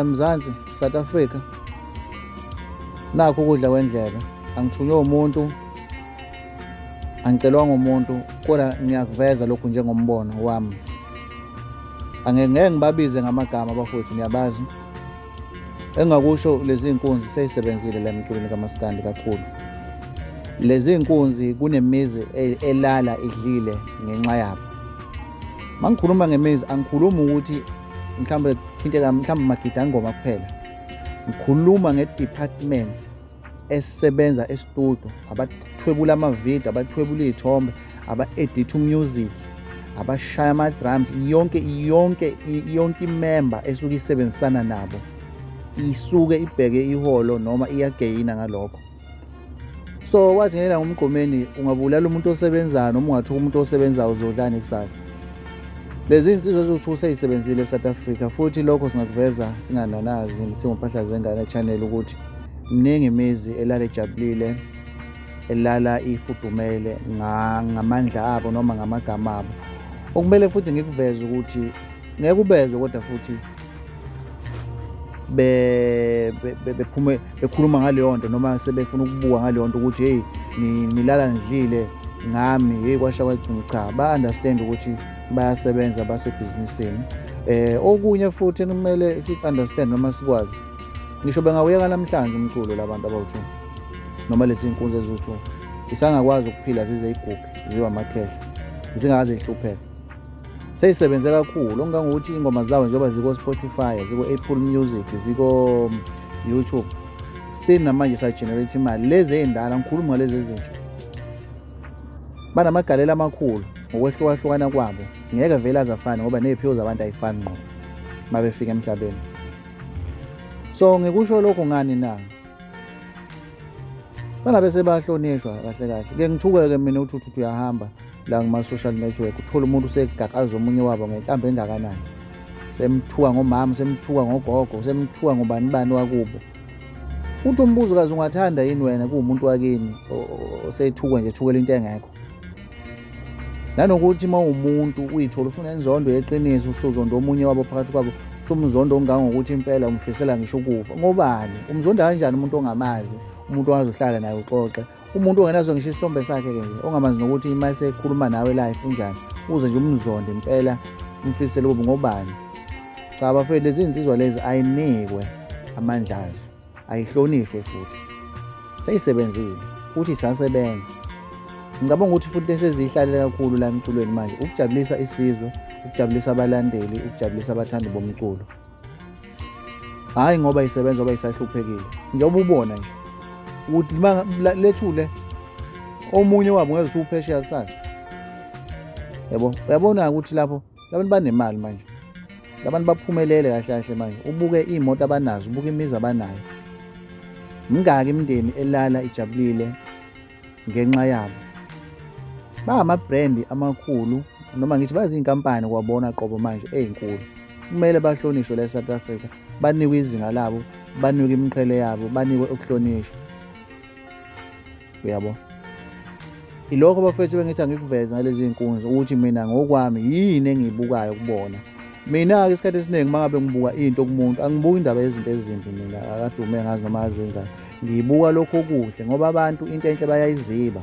Mzansi South Africa nakho ukudla kwendlebe, angithunywe umuntu, angicelwanga umuntu, kodwa ngiyakuveza lokhu njengombono wami. Angeke ngibabize ngamagama abafowethu, niyabazi. Engakusho lezi inkunzi seyisebenzile la emculweni kaMaskandi kakhulu. Lezi inkunzi kunemizi elala idlile ngenxa yabo. Mangikhuluma ngemizi angikhuluma ukuthi mhlawumbe thinteka mhlawumbe magida ngoma kuphela. Ngikhuluma ngedepartment esebenza estudio, abathwebula amavidiyo, abathwebula izithombe, aba-edit music, abashaya ama-drums, yonke imember esuke isebenzisana nabo isuke ibheke iholo noma iyageyina ngalokho. So wathi ngela ngumgqomeni ungabulala umuntu osebenzayo noma ungathuka umuntu osebenzayo uzodlani kusasa. Lezi insizwa ezithu seyisebenzile eSouth Africa, futhi lokho singakuveza singananazi singophahla zengane channel ukuthi mningi imizi elala ejabulile, elala ifudumele ngamandla abo noma ngamagama abo. Okumele futhi ngikuveze ukuthi ngeke ubezwe kodwa futhi bekhuluma ngaleyo nto noma sebefuna ukubuka ngaleyo nto ukuthi hey nilala ngidlile ngami, hey kwasha kwagcina. Cha, ba-understand ukuthi bayasebenza basebhizinisini. Okunye futhi kumele si-understand noma sikwazi, ngisho bengawuyeka namhlanje umculo labantu abawu-2 noma lezi inkunzi eziwu-2 isangakwazi ukuphila zize igubhe ziba amakhehla zingakaze ihlupheke. Seyisebenze kakhulu ongangokuthi ingoma zawo njengoba ziko Spotify, ziko Apple Music, ziko YouTube, still namanje sa-generate imali. Lezi ey'ndala ngikhuluma ngalezi ezintsha banamagalela amakhulu ngokwehlukahlukana kwabo, ngeke vele azafane ngoba ney'phiwo zabantu ayifani ngqo uma befika emhlabeni. So ngikusho lokho ngani na, fana bese bahlonishwa kahle kahle. Ke ngithuke-ke mina ukuthi uyahamba la kuma-social network uthola umuntu usegaqaza omunye wabo ngenhlambe engakanani, semthuka ngomama, semthuka ngogogo, semthuka ngobani bani wakubo. Uthi umbuzokazi ungathanda yini wena kuwumuntu wakini osethukwa nje thukela into engekho? Nanokuthi uma umuntu uyithola usunenzondo yeqiniso, usuzonda omunye wabo phakathi kwabo, sumzondo ongangokuthi impela umfisela ngisho ukufa. Ngobani? Umzonda kanjani umuntu ongamazi, umuntu ongazohlala naye uxoxe, umuntu ongenazo ngisho isithombe sakhe ke nje, ongamazi nokuthi ima sekhuluma nawe live unjani, uze nje umzonde impela umfisele kubi. Ngobani? Cha bafethu, lezi insizwa lezi ayinikwe amandla azo, ayihlonishwe futhi seyisebenzile futhi isasebenza. Ngicabanga ukuthi futhi esezihlalele kakhulu la emculweni manje ukujabulisa isizwe, ukujabulisa abalandeli, ukujabulisa abathandi bomculo. Hayi ngoba isebenza ngoba isahluphekile. Njengoba ubona nje ukuthi lethule omunye wabo ngeze uphesheya kusasa. Yabo, uyabona ukuthi lapho labantu banemali manje, labantu baphumelele kahle kahle manje. Ubuke imoto abanazo, ubuke imizi abanayo. Mingaki imindeni elala ijabulile ngenxa yabo. Ama-brand amakhulu noma ngithi bazi inkampani kwabona qobo manje ezinkulu. Kumele bahlonishwe la eSouth Africa, banikwe izinga labo, banikwe imiqhele yabo, banikwe ukuhlonishwa. Uyabo? Ilokho bafethu bengithi angikuveza ngalezi inkunzi ukuthi mina ngokwami yini engiyibukayo kubona. Mina ke isikhathi esiningi mangabe ngibuka into kumuntu, angibuki indaba yezinto ezimbi mina akadume ngazi noma azenzayo. Ngiyibuka lokho okuhle ngoba abantu into enhle bayayiziba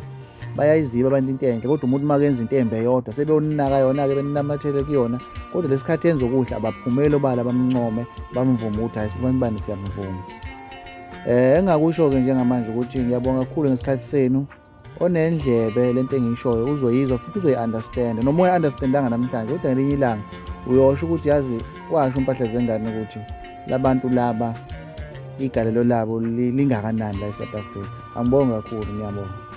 abantu into enhle, kodwa umuntu makenza into embi eyodwa sebeyonaka yona-ke beninamathele kuyona. Kodwa lesikhathi enza okuhle abaphumeli obala bamncome, bamvume ukuthi hayi abantu bani siyamvuma. Engakusho-ke njengamanje ukuthi ngiyabonga kakhulu ngesikhathi senu. Onendlebe lento engiyishoyo uzoyizwa futhi uzoyi-understand, noma uyi-understandanga namhlanje kodwa ngelinye ilanga uyosho ukuthi yazi washo umpahla zengane ukuthi labantu laba igalelo labo lingakanani la eSouth Africa. Angibonge kakhulu, ngiyabonga.